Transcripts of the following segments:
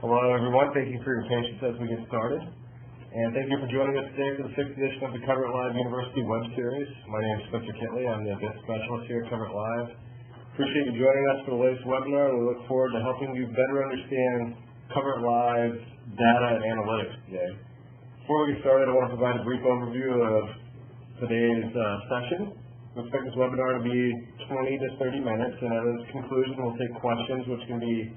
Hello everyone, thank you for your patience as we get started. And thank you for joining us today for the 6th edition of the CoveritLive University Web Series. My name is Spencer Kitley, I'm the Event Specialist here at CoveritLive. Appreciate you joining us for the latest webinar, and we look forward to helping you better understand CoveritLive's data and analytics today. Before we get started, I want to provide a brief overview of today's session. We expect this webinar to be 20 to 30 minutes, and at its conclusion we'll take questions which can be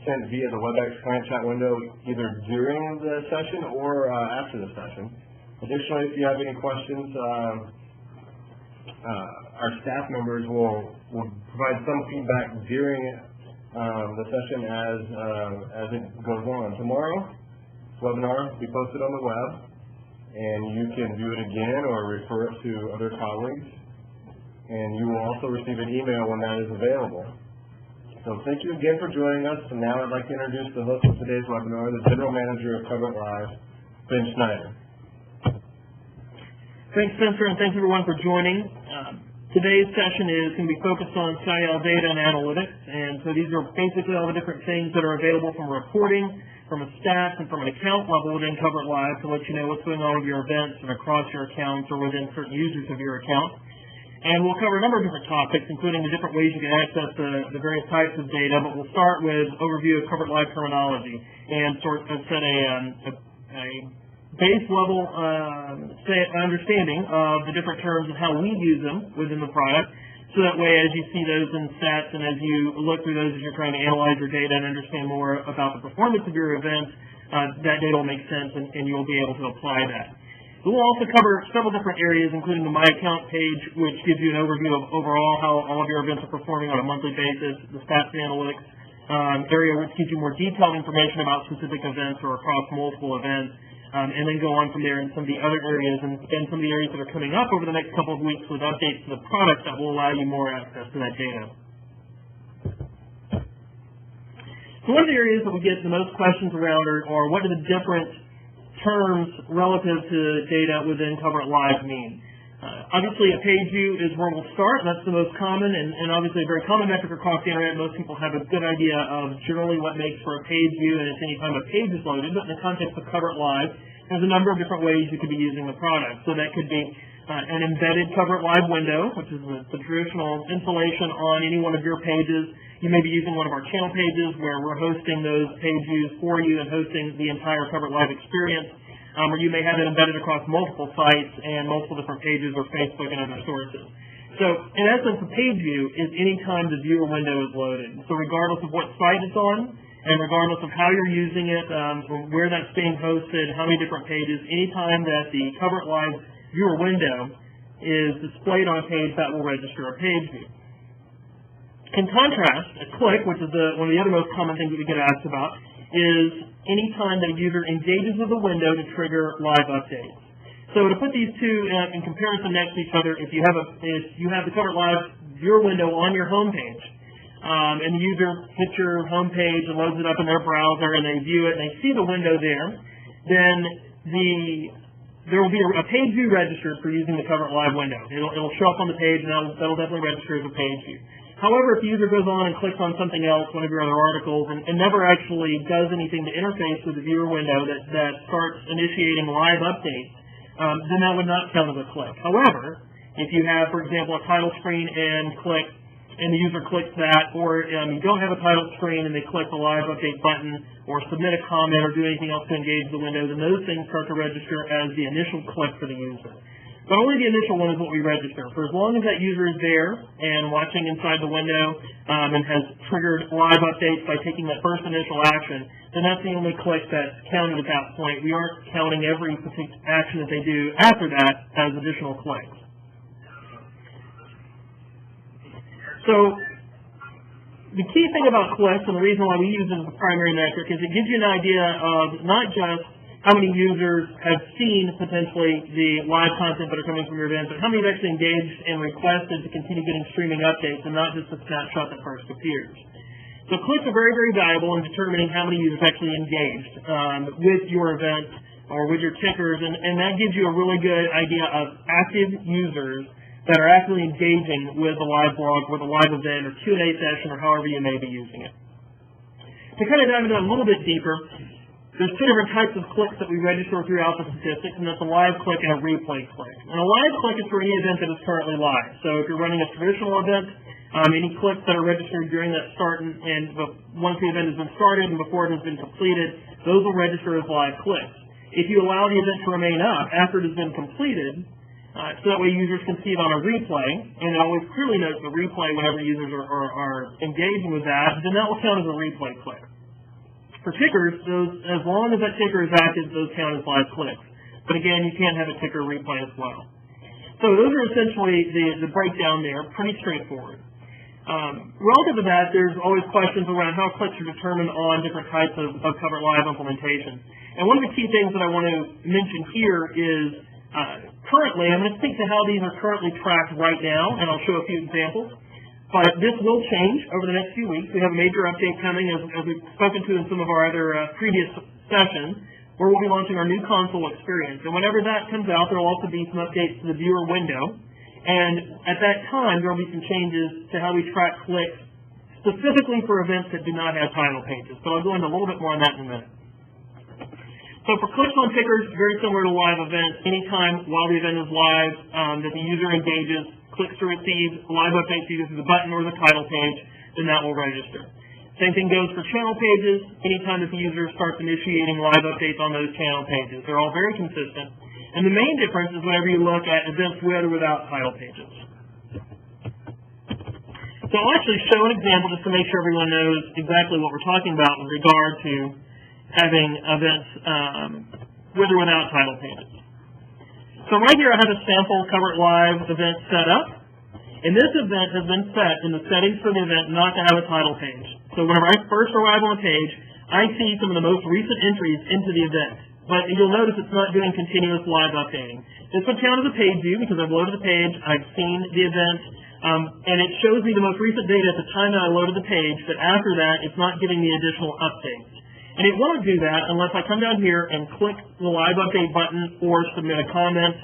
sent via the WebEx client chat window either during the session or after the session. Additionally, if you have any questions, our staff members will provide some feedback during the session as it goes on. Tomorrow, this webinar will be posted on the web, and you can view it again or refer it to other colleagues. And you will also receive an email when that is available. So thank you again for joining us, and now I'd like to introduce the host of today's webinar, the General Manager of CoveritLive, Ben Schneider. Thanks, Spencer, and thanks everyone for joining. Today's session is going to be focused on SciL data and analytics, and so these are basically all the different things that are available from reporting, from a stats, and from an account level within CoveritLive to let you know what's going on with your events and across your accounts or within certain users of your account. And we'll cover a number of different topics, including the different ways you can access the various types of data, but we'll start with an overview of CoveritLive terminology and set a base level understanding of the different terms and how we use them within the product, so that way as you see those in stats and as you look through those as you're trying to analyze your data and understand more about the performance of your events, that data will make sense and you'll be able to apply that. We'll also cover several different areas, including the My Account page, which gives you an overview of overall how all of your events are performing on a monthly basis, the stats and analytics area, which gives you more detailed information about specific events or across multiple events, and then go on from there in some of the other areas and some of the areas that are coming up over the next couple of weeks with updates to the product that will allow you more access to that data. So one of the areas that we get the most questions around are what are the different terms relative to data within CoveritLive mean. Obviously, a page view is where we'll start. That's the most common and obviously a very common metric across the internet. Most people have a good idea of generally what makes for a page view, and it's any time a page is loaded. But in the context of CoveritLive, there's a number of different ways you could be using the product. So that could be an embedded CoveritLive window, which is the traditional installation on any one of your pages. You may be using one of our channel pages where we're hosting those page views for you and hosting the entire CoveritLive experience, or you may have it embedded across multiple sites and multiple different pages or Facebook and other sources. So in essence, a page view is any time the viewer window is loaded. So regardless of what site it's on, and regardless of how you're using it, where that's being hosted, how many different pages, any time that the CoveritLive viewer window is displayed on a page, that will register a page view. In contrast, a click, which is one of the other most common things that we get asked about, is any time that a user engages with the window to trigger live updates. So to put these two in comparison next to each other, if you have the CoveritLive viewer window on your home page, and the user hits your home page and loads it up in their browser and they view it and they see the window there, then there will be a page view registered for using the CoveritLive window. It'll show up on the page, and that'll definitely register as a page view. However, if the user goes on and clicks on something else, one of your other articles, and never actually does anything to interface with the viewer window that starts initiating live updates, then that would not count as a click. However, if you have, for example, a title screen and the user clicks that, or you don't have a title screen and they click the live update button, or submit a comment or do anything else to engage the window, then those things start to register as the initial click for the user. But only the initial one is what we register. For as long as that user is there and watching inside the window and has triggered live updates by taking that first initial action, then that's the only click that's counted at that point. We aren't counting every particular action that they do after that as additional clicks. So the key thing about clicks, and the reason why we use it as a primary metric, is it gives you an idea of not just how many users have seen potentially the live content that are coming from your event, but how many have actually engaged and requested to continue getting streaming updates and not just a snapshot that first appears. So clicks are very, very valuable in determining how many users actually engaged with your event or with your tickers, and that gives you a really good idea of active users that are actually engaging with the live blog or the live event or Q&A session or however you may be using it. To kind of dive into that a little bit deeper, there's two different types of clicks that we register throughout the statistics, and that's a live click and a replay click. And a live click is for any event that is currently live. So if you're running a traditional event, any clicks that are registered during that start and once the event has been started and before it has been completed, those will register as live clicks. If you allow the event to remain up after it has been completed, so that way users can see it on a replay, and it always clearly notes the replay whenever users are engaging with that, then that will count as a replay click. For tickers, as long as that ticker is active, those count as live clicks. But again, you can't have a ticker replay as well. So those are essentially the breakdown there, pretty straightforward. Relative to that, there's always questions around how clicks are determined on different types of CoveritLive implementations. And one of the key things that I want to mention here is currently, I'm going to speak to how these are currently tracked right now, and I'll show a few examples. But this will change over the next few weeks. We have a major update coming, as we've spoken to in some of our other previous sessions, where we'll be launching our new console experience. And whenever that comes out, there will also be some updates to the viewer window. And at that time, there will be some changes to how we track clicks, specifically for events that do not have title pages. But I'll go into a little bit more on that in a minute. So for clicks on tickers, very similar to live events, anytime while the event is live that the user engages, clicks to receive live updates either through the button or the title page, then that will register. Same thing goes for channel pages. Anytime that the user starts initiating live updates on those channel pages, they're all very consistent. And the main difference is whenever you look at events with or without title pages. So I'll actually show an example just to make sure everyone knows exactly what we're talking about with regard to having events with or without title pages. So right here I have a sample CoveritLive event set up, and this event has been set in the settings for the event not to have a title page. So whenever I first arrive on the page, I see some of the most recent entries into the event, but you'll notice it's not doing continuous live updating. This would count as a page view because I've loaded the page, I've seen the event, and it shows me the most recent data at the time that I loaded the page, but after that it's not giving me additional updates. And it won't do that unless I come down here and click the live update button or submit a comment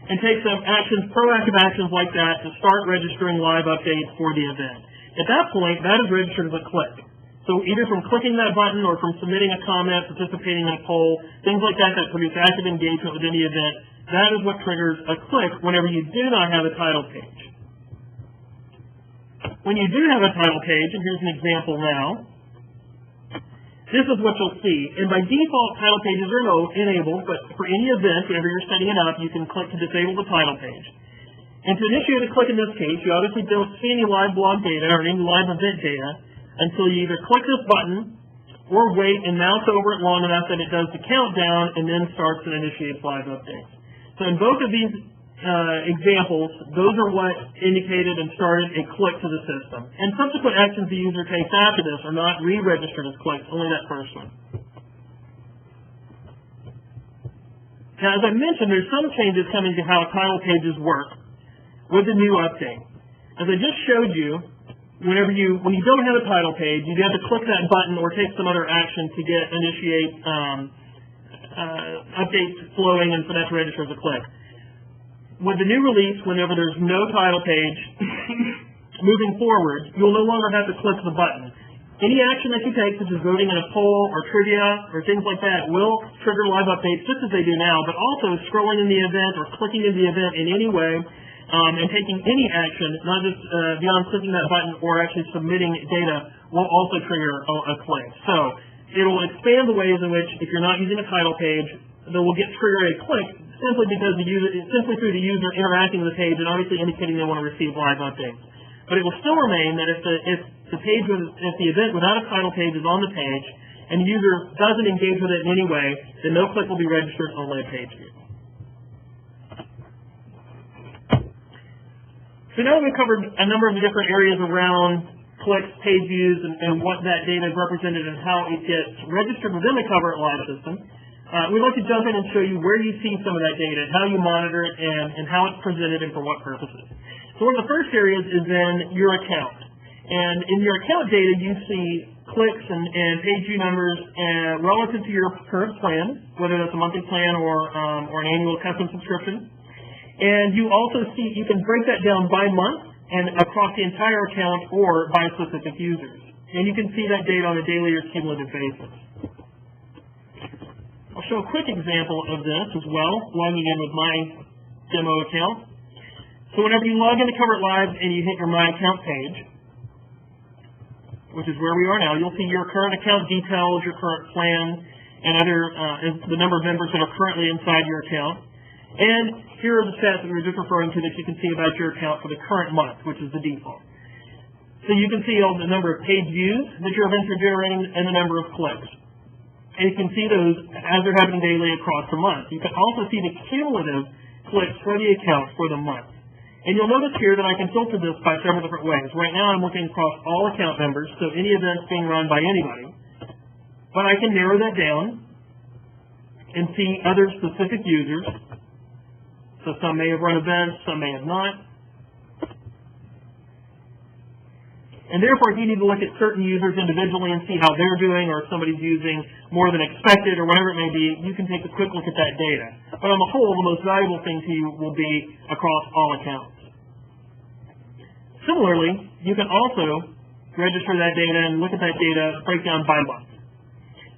and take some actions, proactive actions like that to start registering live updates for the event. At that point, that is registered as a click. So either from clicking that button or from submitting a comment, participating in a poll, things like that that produce active engagement within the event, that is what triggers a click whenever you do not have a title page. When you do have a title page, and here's an example now, this is what you'll see. And by default, title pages are enabled, but for any event, whenever you're setting it up, you can click to disable the title page. And to initiate a click in this case, you obviously don't see any live blog data or any live event data until you either click this button or wait and mouse over it long enough that it does the countdown and then starts and initiates live updates. So in both of these examples, those are what indicated and started a click to the system. And subsequent actions the user takes after this are not re-registered as clicks, only that first one. Now, as I mentioned, there's some changes coming to how title pages work with the new update. As I just showed you, when you don't have a title page, you have to click that button or take some other action to initiate updates flowing and for that to register as a click. With the new release, whenever there's no title page, moving forward, you'll no longer have to click the button. Any action that you take, such as voting in a poll or trivia or things like that, will trigger live updates just as they do now, but also scrolling in the event or clicking in the event in any way and taking any action, not just beyond clicking that button or actually submitting data, will also trigger a click. So it will expand the ways in which, if you're not using a title page, that will trigger a click simply because simply through the user interacting with the page and obviously indicating they want to receive live updates. But it will still remain that if the event without a title page is on the page and the user doesn't engage with it in any way, then no click will be registered, only a page view. So now we've covered a number of different areas around clicks, page views, and what that data is represented and how it gets registered within the CoveritLive system. We'd like to jump in and show you where you see some of that data, how you monitor it, and how it's presented and for what purposes. So one of the first areas is in your account. And in your account data, you see clicks and page view numbers relative to your current plan, whether that's a monthly plan or an annual custom subscription. And you also see, you can break that down by month and across the entire account or by specific users. And you can see that data on a daily or cumulative basis. I'll show a quick example of this as well, logging in with my demo account. So whenever you log into CoveritLive and you hit your My Account page, which is where we are now, you'll see your current account details, your current plan, and the number of members that are currently inside your account. And here are the stats that we were just referring to that you can see about your account for the current month, which is the default. So you can see all the number of page views that your events are generating and the number of clicks. And you can see those as they're happening daily across the month. You can also see the cumulative clicks for the account for the month. And you'll notice here that I can filter this by several different ways. Right now I'm looking across all account members, so any events being run by anybody. But I can narrow that down and see other specific users. So some may have run events, some may have not. And therefore, if you need to look at certain users individually and see how they're doing, or if somebody's using more than expected, or whatever it may be, you can take a quick look at that data. But on the whole, the most valuable thing to you will be across all accounts. Similarly, you can also register that data and look at that data breakdown by month.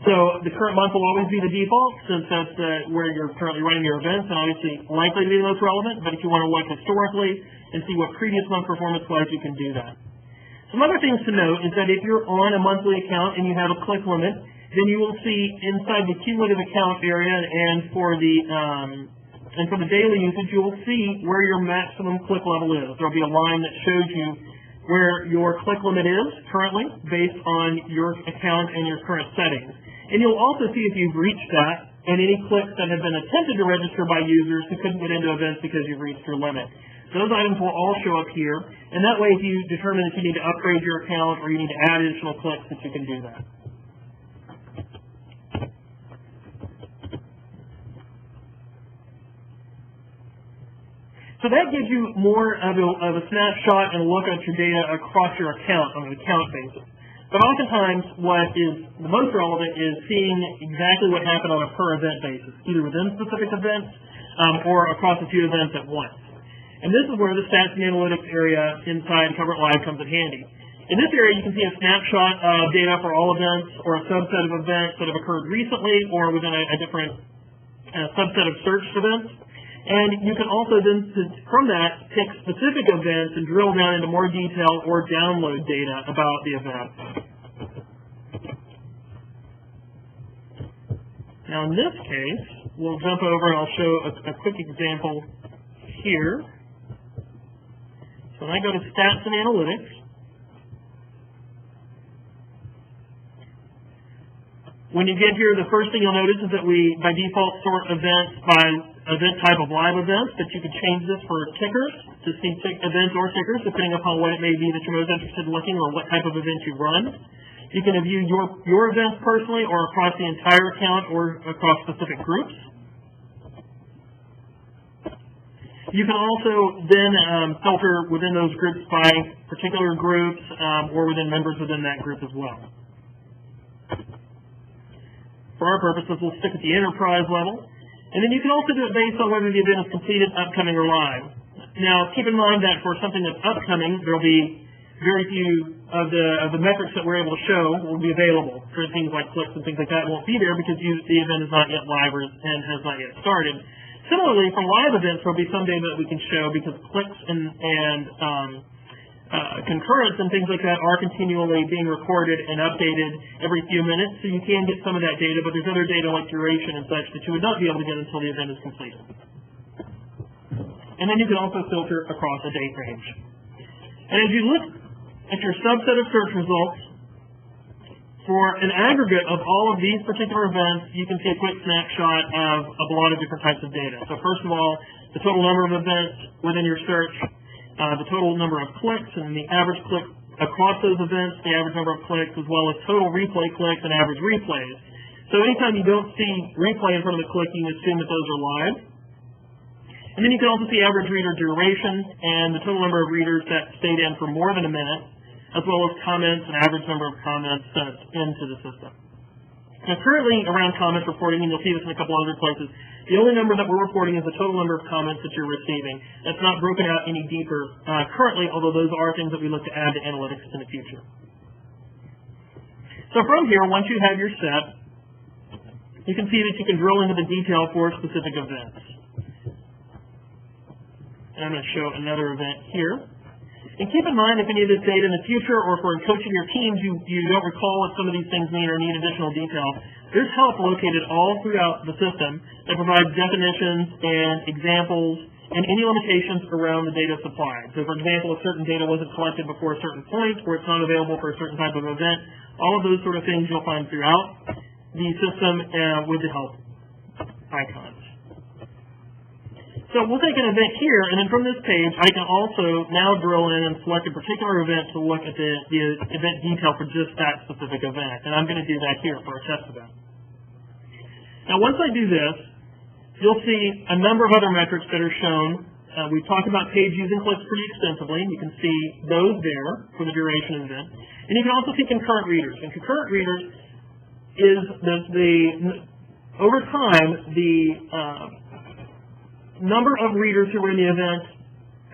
So the current month will always be the default, since that's where you're currently running your events, and obviously likely to be the most relevant. But if you want to look historically and see what previous month performance was, you can do that. Some other things to note is that if you're on a monthly account and you have a click limit, then you will see inside the cumulative account area and for the daily usage, you will see where your maximum click level is. There will be a line that shows you where your click limit is currently based on your account and your current settings. And you'll also see if you've reached that and any clicks that have been attempted to register by users who couldn't get into events because you've reached your limit. Those items will all show up here, and that way if you determine that you need to upgrade your account or you need to add additional clicks, that you can do that. So that gives you more of a snapshot and a look at your data across your account on an account basis. But oftentimes what is the most relevant is seeing exactly what happened on a per event basis, either within specific events or across a few events at once. And this is where the stats and analytics area inside CoveritLive comes in handy. In this area, you can see a snapshot of data for all events or a subset of events that have occurred recently or within a different subset of searched events. And you can also then, from that, pick specific events and drill down into more detail or download data about the event. Now, in this case, we'll jump over and I'll show a quick example here. So when I go to Stats and Analytics, when you get here, the first thing you'll notice is that we, by default, sort events by event type of live events, but you can change this for tickers to see events or tickers, depending upon what it may be that you're most interested in looking or what type of event you run. You can view your events personally or across the entire account or across specific groups. You can also then filter within those groups by particular groups or within members within that group as well. For our purposes, we'll stick at the enterprise level. And then you can also do it based on whether the event is completed, upcoming, or live. Now, keep in mind that for something that's upcoming, there will be very few of the metrics that we're able to show will be available. For things like clicks and things like that won't be there because the event is not yet live and has not yet started. Similarly, for live events, there will be some data that we can show because clicks and concurrence and things like that are continually being recorded and updated every few minutes, so you can get some of that data, but there's other data like duration and such that you would not be able to get until the event is completed. And then you can also filter across a date range. And as you look at your subset of search results, for an aggregate of all of these particular events, you can see a quick snapshot of a lot of different types of data. So first of all, the total number of events within your search, the total number of clicks, and the average click across those events, the average number of clicks, as well as total replay clicks and average replays. So anytime you don't see replay in front of the click, you can assume that those are live. And then you can also see average reader duration and the total number of readers that stayed in for more than a minute, as well as comments and average number of comments sent into the system. Now, currently around comments reporting, and you'll see this in a couple other places, the only number that we're reporting is the total number of comments that you're receiving. That's not broken out any deeper currently, although those are things that we look to add to analytics in the future. So from here, once you have your set, you can see that you can drill into the detail for specific events. And I'm going to show another event here. And keep in mind, if any of this data in the future, or for coaching your teams, you don't recall what some of these things mean or need additional detail, there's help located all throughout the system that provides definitions and examples and any limitations around the data supplied. So, for example, if certain data wasn't collected before a certain point, or it's not available for a certain type of event, all of those sort of things you'll find throughout the system with the help icons. So we'll take an event here, and then from this page, I can also now drill in and select a particular event to look at the event detail for just that specific event. And I'm going to do that here for a test event. Now, once I do this, you'll see a number of other metrics that are shown. We've talked about page views and clicks pretty extensively. You can see those there for the duration of the event. And you can also see concurrent readers. And concurrent readers is over time, the number of readers who were in the event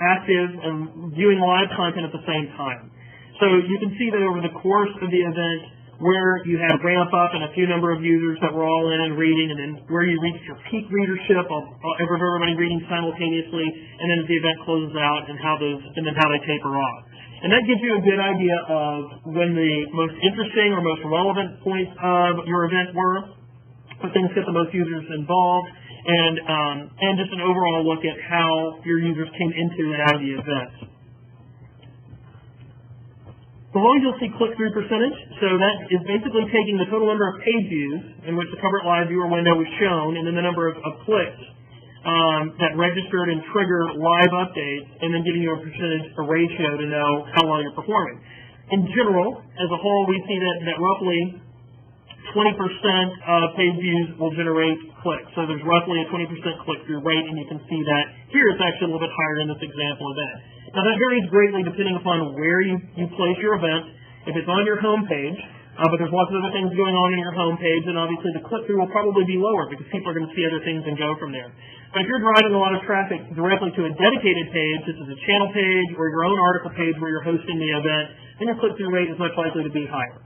active and viewing live content at the same time. So you can see that over the course of the event where you had ramp up and a few number of users that were all in and reading, and then where you reached your peak readership of everybody reading simultaneously, and then as the event closes out and how they taper off. And that gives you a good idea of when the most interesting or most relevant points of your event were, when things get the most users involved, and just an overall look at how your users came into and out of the event. Below you'll see click-through percentage. So that is basically taking the total number of page views in which the CoveritLive viewer window was shown, and then the number of clicks that registered and triggered live updates, and then giving you a percentage, a ratio to know how well you're performing. In general, as a whole, we see that roughly 20% of page views will generate clicks. So there's roughly a 20% click-through rate, and you can see that here it's actually a little bit higher in this example event. Now that varies greatly depending upon where you place your event. If it's on your home page, but there's lots of other things going on in your home page, then obviously the click-through will probably be lower because people are going to see other things and go from there. But if you're driving a lot of traffic directly to a dedicated page, such as a channel page or your own article page where you're hosting the event, then your click-through rate is much likely to be higher.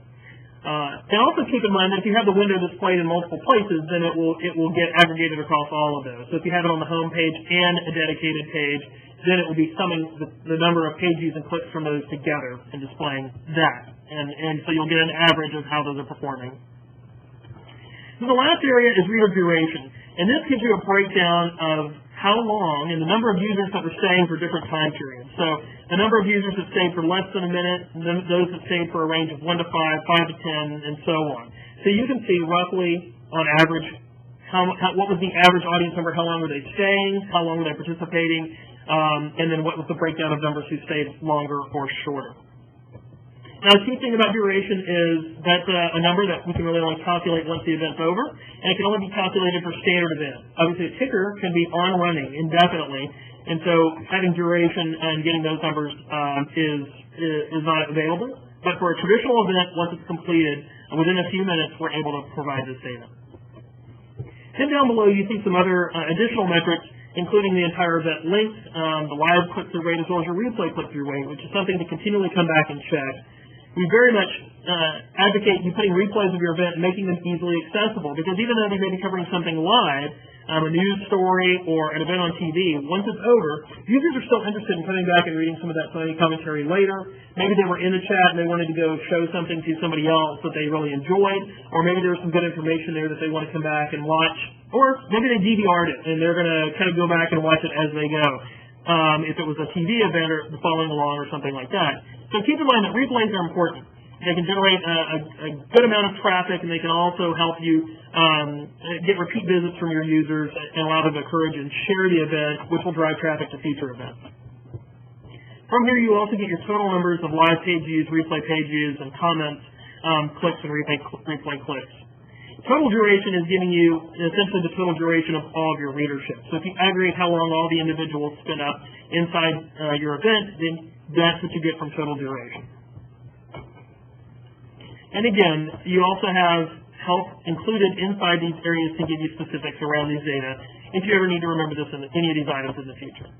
And also keep in mind that if you have the window displayed in multiple places, then it will get aggregated across all of those. So if you have it on the home page and a dedicated page, then it will be summing the number of page views and clicks from those together and displaying that. And so you'll get an average of how those are performing. So the last area is reader duration. And this gives you a breakdown of how long and the number of users that were staying for different time periods. So the number of users that stayed for less than a minute, those that stayed for a range of 1 to 5, 5 to 10, and so on. So you can see roughly, on average, what was the average audience number, how long were they staying, how long were they participating, and then what was the breakdown of numbers who stayed longer or shorter. Now, the key thing about duration is that's a number that we can really only calculate once the event's over, and it can only be calculated for standard events. Obviously, a ticker can be on running indefinitely, and so having duration and getting those numbers is not available. But for a traditional event, once it's completed, within a few minutes, we're able to provide this data. Then down below, you see some other additional metrics, including the entire event length, the live click-through rate, as well as your replay click-through rate, which is something to continually come back and check. We very much advocate you putting replays of your event and making them easily accessible, because even though they may be covering something live, a news story or an event on TV, once it's over, users are still interested in coming back and reading some of that funny commentary later. Maybe they were in the chat and they wanted to go show something to somebody else that they really enjoyed, or maybe there was some good information there that they want to come back and watch, or maybe they DVR'd it and they're going to kind of go back and watch it as they go. If it was a TV event or following along or something like that. So keep in mind that replays are important. They can generate a good amount of traffic, and they can also help you get repeat visits from your users and allow them to encourage and share the event, which will drive traffic to future events. From here, you also get your total numbers of live page views, replay page views, and comments, clicks, and replay clicks. Total duration is giving you essentially the total duration of all of your readership. So if you aggregate how long all the individuals spent up inside your event, then that's what you get from total duration. And again, you also have help included inside these areas to give you specifics around these data if you ever need to remember this in any of these items in the future.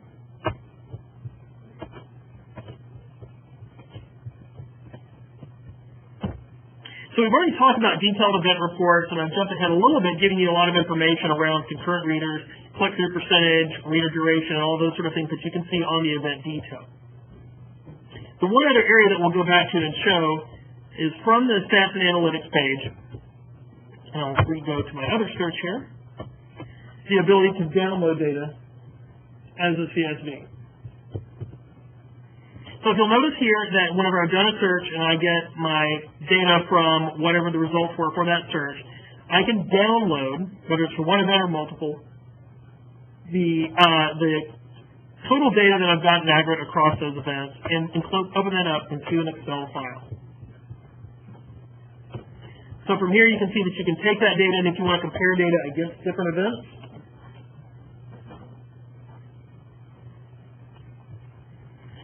So we've already talked about detailed event reports, and I've jumped ahead a little bit, giving you a lot of information around concurrent readers, click-through percentage, reader duration, and all those sort of things that you can see on the event detail. The one other area that we'll go back to and show is from the Stats and Analytics page, and I'll re-go to my other search here, the ability to download data as a CSV. So if you'll notice here that whenever I've done a search and I get my data from whatever the results were for that search, I can download, whether it's for one event or multiple, the total data that I've got in aggregate across those events and open that up into an Excel file. So from here you can see that you can take that data, and if you want to compare data against different events,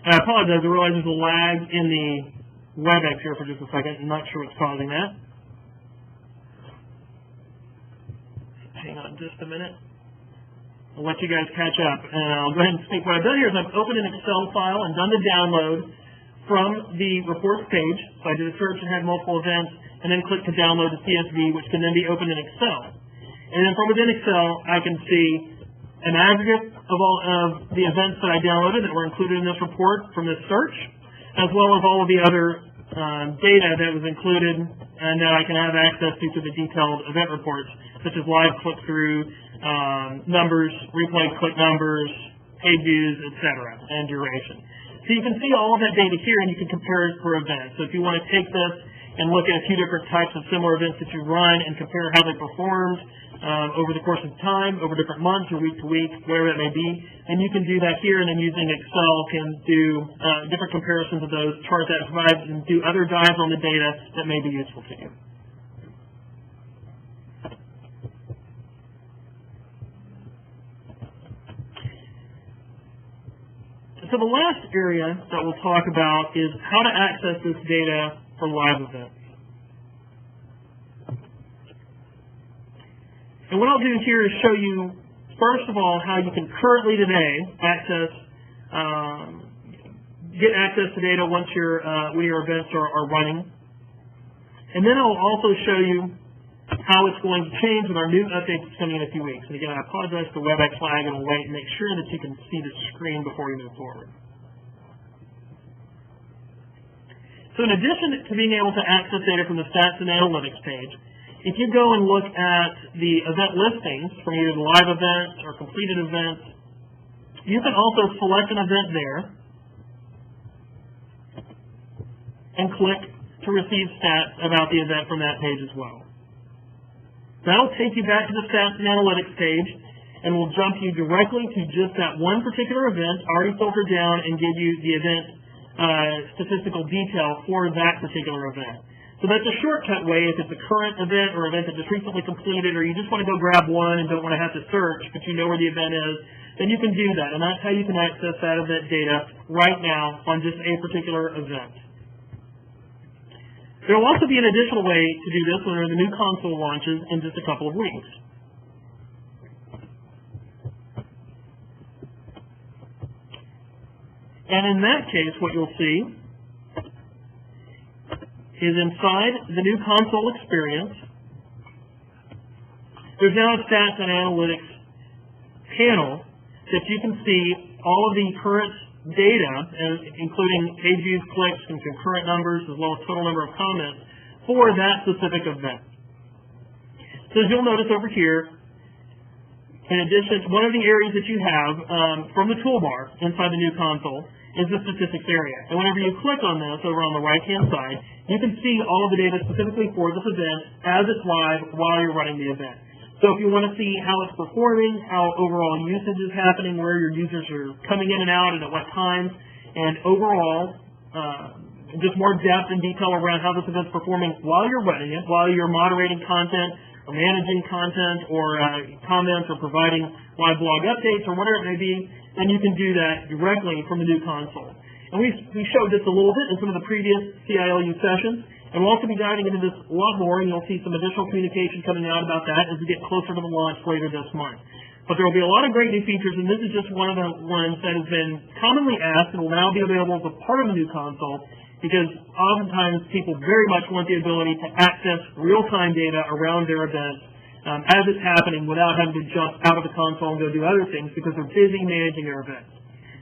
and I apologize, I realize there's a lag in the WebEx here for just a second. I'm not sure what's causing that. Hang on just a minute. I'll let you guys catch up, and I'll go ahead and speak. What I've done here is I've opened an Excel file and done the download from the reports page. So I did a search and had multiple events, and then click to download the CSV, which can then be opened in Excel. And then from within Excel, I can see an aggregate of all of the events that I downloaded that were included in this report from this search, as well as all of the other data that was included and that I can have access to through the detailed event reports, such as live click-through, numbers, replay click numbers, page views, etc., and duration. So you can see all of that data here, and you can compare it per event. So if you want to take this and look at a few different types of similar events that you run and compare how they performed over the course of time, over different months or week to week, whatever it may be, and you can do that here, and then using Excel can do different comparisons of those, chart that, provide, and do other dives on the data that may be useful to you. So the last area that we'll talk about is how to access this data for live events. And what I'll do here is show you, first of all, how you can currently today get access to data once when your events are running. And then I'll also show you how it's going to change with our new updates coming in a few weeks. And again, I apologize for WebEx lag, and I'll wait and make sure that you can see the screen before we move forward. So in addition to being able to access data from the Stats and Analytics page, if you go and look at the event listings from either the live events or completed events, you can also select an event there and click to receive stats about the event from that page as well. That'll take you back to the Stats and Analytics page, and will jump you directly to just that one particular event, already filtered down, and give you the event statistical detail for that particular event. So that's a shortcut way if it's a current event or event that just recently completed, or you just want to go grab one and don't want to have to search, but you know where the event is, then you can do that. And that's how you can access that event data right now on just a particular event. There will also be an additional way to do this when the new console launches in just a couple of weeks. And in that case, what you'll see is inside the new console experience, there's now a Stats and Analytics panel that you can see all of the current data, including page views, clicks, and concurrent numbers, as well as total number of comments for that specific event. So as you'll notice over here, in addition, one of the areas that you have from the toolbar inside the new console is the statistics area. And whenever you click on this over on the right-hand side, you can see all of the data specifically for this event as it's live while you're running the event. So if you want to see how it's performing, how overall usage is happening, where your users are coming in and out and at what times, and overall just more depth and detail around how this event's performing while you're running it, while you're moderating content or managing content or comments or providing live blog updates or whatever it may be, then you can do that directly from the new console. And we showed this a little bit in some of the previous CILU sessions, And we'll also be diving into this a lot more, and you'll see some additional communication coming out about that as we get closer to the launch later this month. But there will be a lot of great new features, and this is just one of the ones that has been commonly asked and will now be available as a part of the new console, because oftentimes people very much want the ability to access real-time data around their events as it's happening without having to jump out of the console and go do other things because they're busy managing their events.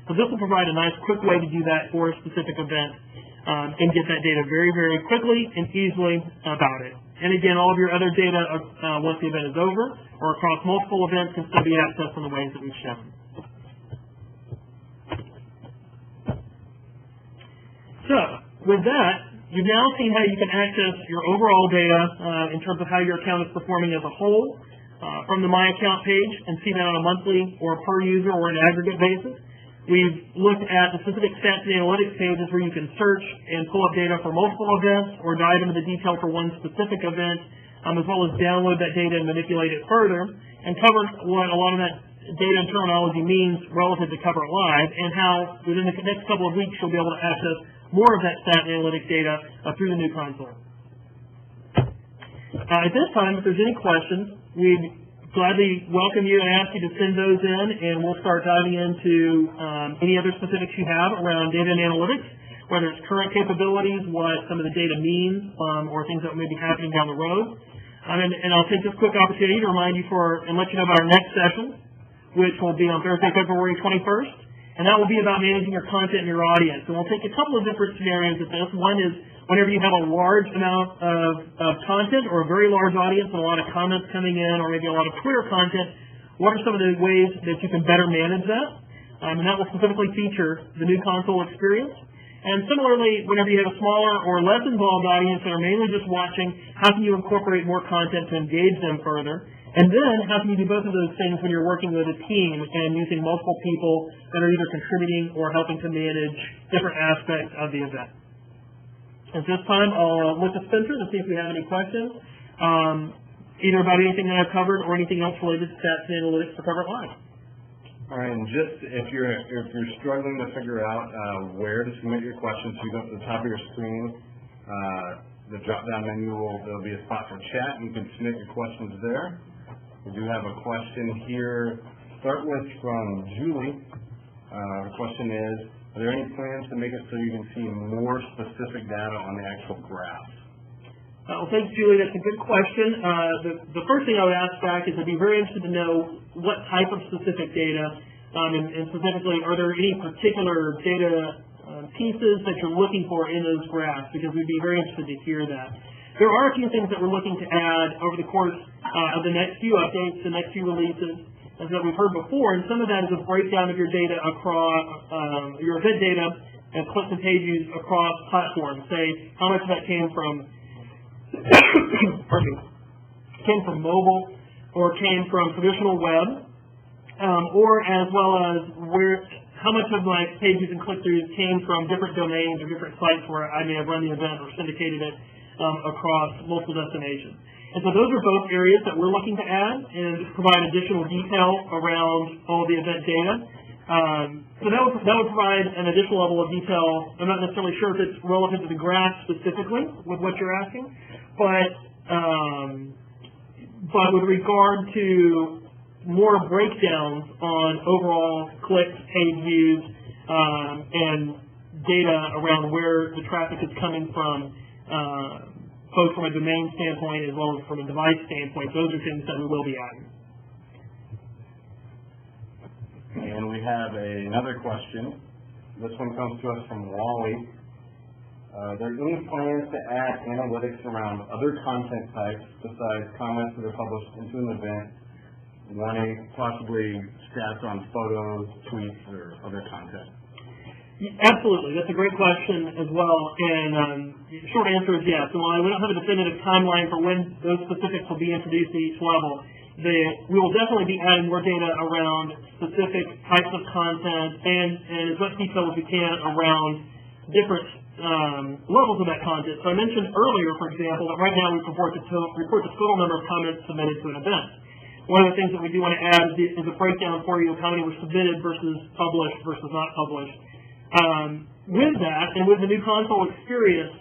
So this will provide a nice, quick way to do that for a specific event and get that data very, very quickly and easily about it. And again, all of your other data once the event is over or across multiple events can still be accessed in the ways that we've shown. So, with that, you've now seen how you can access your overall data in terms of how your account is performing as a whole from the My Account page and see that on a monthly or per user or an aggregate basis. We've looked at the specific stats and analytics pages where you can search and pull up data for multiple events or dive into the detail for one specific event, as well as download that data and manipulate it further, and cover what a lot of that data and terminology means relative to CoveritLive and how within the next couple of weeks you'll be able to access more of that stat and analytics data through the new console. At this time, if there's any questions, we'd gladly welcome you and ask you to send those in, and we'll start diving into any other specifics you have around data and analytics, whether it's current capabilities, what some of the data means, or things that may be happening down the road. And I'll take this quick opportunity to remind you and let you know about our next session, which will be on Thursday, February 21st. And that will be about managing your content and your audience. And we'll take a couple of different scenarios at this. One is whenever you have a large amount of content or a very large audience and a lot of comments coming in or maybe a lot of Twitter content, what are some of the ways that you can better manage that? And that will specifically feature the new console experience. And similarly, whenever you have a smaller or less involved audience that are mainly just watching, how can you incorporate more content to engage them further? And then, how can you do both of those things when you're working with a team and using multiple people that are either contributing or helping to manage different aspects of the event? At this time, I'll look to Spencer to see if we have any questions, either about anything that I've covered or anything else related to stats and analytics for CoveritLive. All right, and just if you're struggling to figure out where to submit your questions, you go to the top of your screen. The drop-down menu there'll be a spot for chat, and you can submit your questions there. We do have a question here. Start with from Julie. The question is, are there any plans to make it so you can see more specific data on the actual graph? Well, thanks, Julie. That's a good question. The first thing I would ask back is I'd be very interested to know what type of specific data, and specifically, are there any particular data pieces that you're looking for in those graphs? Because we'd be very interested to hear that. There are a few things that we're looking to add over the course of the next few updates, the next few releases, as that we've heard before, and some of that is a breakdown of your data across, your event data and clicks and page views across platforms. Say, how much of that came from, came from mobile, or came from traditional web, or as well as how much of my pages and click-throughs came from different domains or different sites where I may have run the event or syndicated it across multiple destinations. And so those are both areas that we're looking to add and provide additional detail around all the event data. So that would provide an additional level of detail. I'm not necessarily sure if it's relevant to the graph specifically with what you're asking, but with regard to more breakdowns on overall clicks, page views, and data around where the traffic is coming from, both from a domain standpoint as well as from a device standpoint. Those are things that we will be adding. And we have another question. This one comes to us from Wally. Are there any plans to add analytics around other content types besides comments that are published into an event, wanting possibly stats on photos, tweets, or other content? Absolutely. That's a great question as well. And the short answer is yes. And while we don't have a definitive timeline for when those specifics will be introduced at each level, we will definitely be adding more data around specific types of content and as much detail as we can around different levels of that content. So I mentioned earlier, for example, that right now we report the total number of comments submitted to an event. One of the things that we do want to add is a breakdown for you of how many were submitted versus published versus not published. With that, and with the new console experience,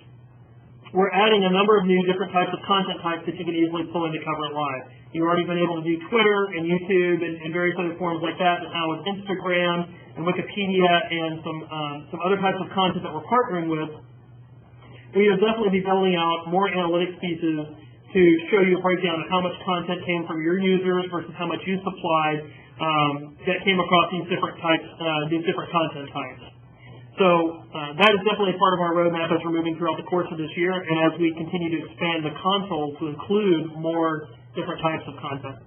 we're adding a number of new different types of content types that you can easily pull into CoveritLive. You've already been able to do Twitter and YouTube and various other forms like that, and now with Instagram and Wikipedia and some other types of content that we're partnering with, we will definitely be building out more analytics pieces to show you a breakdown of how much content came from your users versus how much you supplied that came across these different content types. So that is definitely a part of our roadmap as we're moving throughout the course of this year, and as we continue to expand the console to include more different types of content.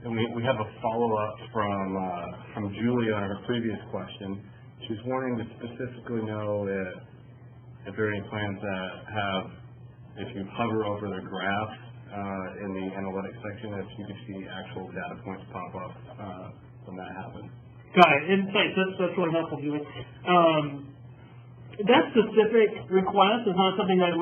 And we have a follow-up from Julia on her previous question. She's wanting to specifically know if there are any plans that have, if you hover over the graph in the analytics section, if you can see actual data points pop up when that happens. Got it. And thanks. That's really helpful, Julie. That specific request is not something that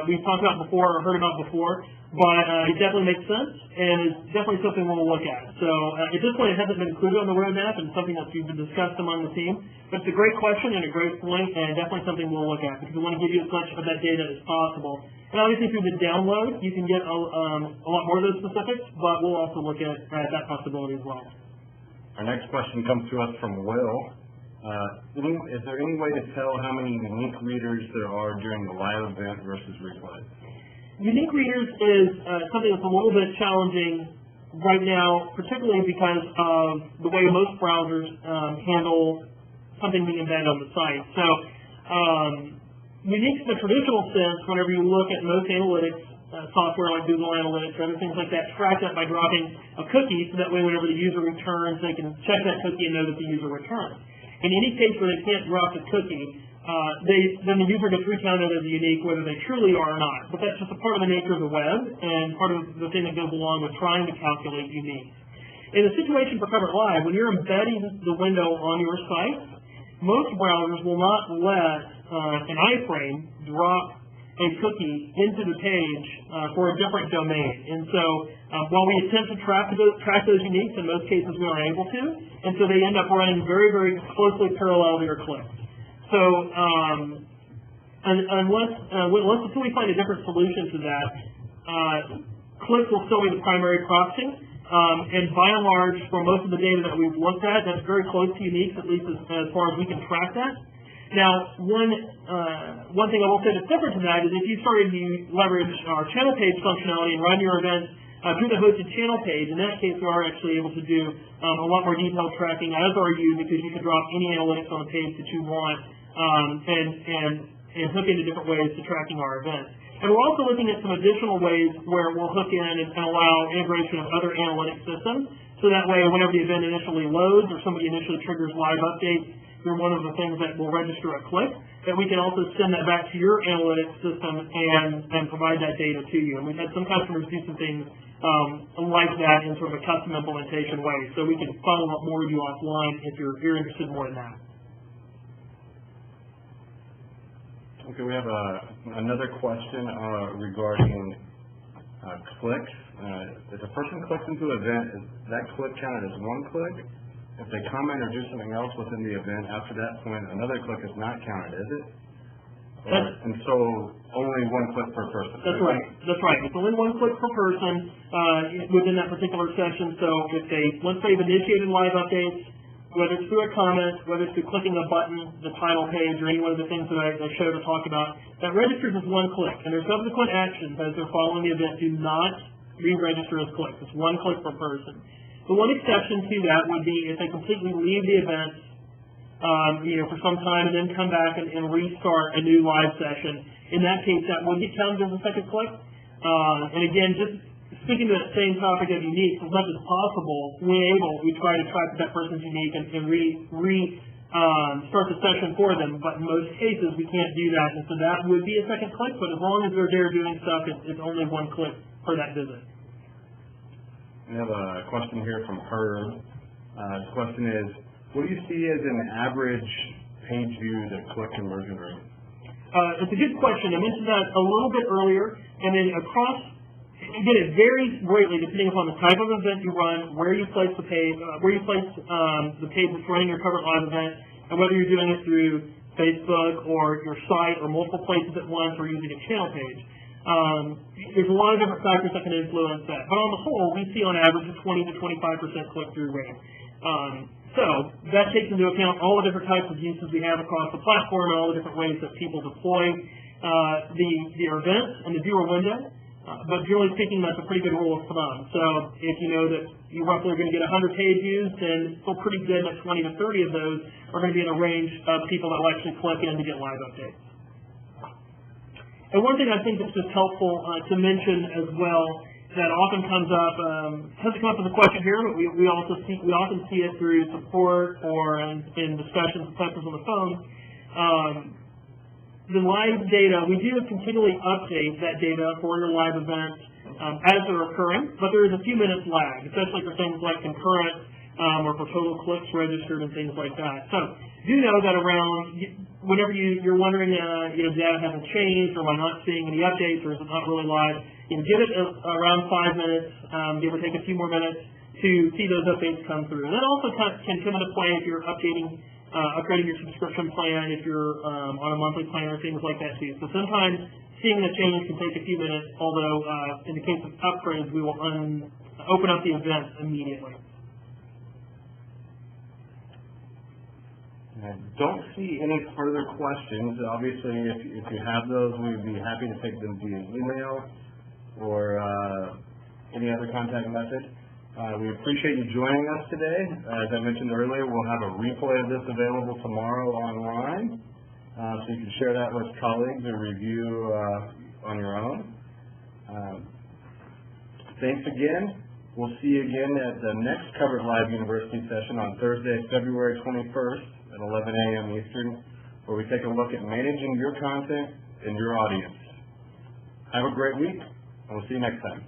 we've talked about before or heard about before, but it definitely makes sense, and it's definitely something we'll look at. So at this point, it hasn't been included on the roadmap and something that's been discussed among the team, but it's a great question and a great point, and definitely something we'll look at because we want to give you as much of that data as possible. And obviously through the download, you can get a lot more of those specifics, but we'll also look at that possibility as well. Our next question comes to us from Will. Is there any way to tell how many unique readers there are during the live event versus replay? Unique readers is something that's a little bit challenging right now, particularly because of the way most browsers handle something being embedded on the site. So unique in the traditional sense, whenever you look at most analytics software like Google Analytics or other things like that, track that by dropping a cookie, so that way whenever the user returns, they can check that cookie and know that the user returned. In any case where they can't drop the cookie, then the user gets recounted as unique, whether they truly are or not. But that's just a part of the nature of the web and part of the thing that goes along with trying to calculate unique. In the situation for CoveritLive, when you're embedding the window on your site, most browsers will not let an iframe drop a cookie into the page for a different domain. And so while we attempt to track those uniques, in most cases we aren't able to, and so they end up running very, very closely parallel to your clicks. So until we find a different solution to that, clicks will still be the primary proxy. And by and large, for most of the data that we've looked at, that's very close to uniques, at least as far as we can track that. Now, one thing I will say that's different to that is if you started to leverage our channel page functionality and run your events through the hosted channel page, in that case we are actually able to do a lot more detailed tracking, as are you, because you can drop any analytics on the page that you want and hook into different ways to tracking our events. And we're also looking at some additional ways where we'll hook in and allow integration of other analytics systems, so that way whenever the event initially loads or somebody initially triggers live updates, through one of the things that will register a click, that we can also send that back to your analytics system and provide that data to you. And we've had some customers do some things like that in sort of a custom implementation way. So we can follow up more with you offline if you're interested more in that. Okay, we have another question regarding clicks. If a person clicks into an event, is that click counted as one click? If they comment or do something else within the event, after that point, another click is not counted, is it? And so only one click per person. That's right. That's right. It's only one click per person within that particular session. So if once they've initiated live updates, whether it's through a comment, whether it's through clicking a button, the title page, or any one of the things that I showed or talked about, that registers as one click. And their subsequent actions as they're following the event do not re-register as clicks. It's one click per person. The one exception to that would be if they completely leave the event, for some time and then come back and restart a new live session. In that case, that would be counted as a second click. And again, just speaking to that same topic of unique, as much as possible, we try to track that person's unique and start the session for them. But in most cases, we can't do that, and so that would be a second click. But as long as they're there doing stuff, it's only one click per that visit. We have a question here from Herb. The question is, what do you see as an average page view to click conversion rate? It's a good question. I mentioned that a little bit earlier, and then again, it varies greatly depending upon the type of event you run, where you place the page, the page that's running your CoveritLive event, and whether you're doing it through Facebook or your site or multiple places at once or using a channel page. There's a lot of different factors that can influence that. But on the whole, we see on average a 20 to 25% click-through rate. So that takes into account all the different types of uses we have across the platform and all the different ways that people deploy the events and the viewer window. But generally speaking, that's a pretty good rule of thumb. So if you know that you roughly are going to get 100 page views, then feel pretty good that 20 to 30 of those are going to be in a range of people that will actually click in to get live updates. And one thing I think that's just helpful to mention as well that often comes up, hasn't come up as a question here, but we often see it through support or in discussions with customers on the phone. The live data, we do continually update that data for your live events as they're occurring, but there is a few minutes lag, especially for things like concurrent or for total clicks registered and things like that. So do know that whenever you're wondering, data hasn't changed, or am I not seeing any updates, or is it not really live, give it around 5 minutes, give or take a few more minutes to see those updates come through. And that also can come into play if you're updating your subscription plan, if you're on a monthly plan or things like that too. So sometimes seeing the change can take a few minutes, although in the case of upgrades, we will open up the event immediately. I don't see any further questions. Obviously, if you have those, we'd be happy to take them via email or any other contact method. We appreciate you joining us today. As I mentioned earlier, we'll have a replay of this available tomorrow online, so you can share that with colleagues or review on your own. Thanks again. We'll see you again at the next CoveritLive University session on Thursday, February 21st at 11 a.m. Eastern, where we take a look at managing your content and your audience. Have a great week, and we'll see you next time.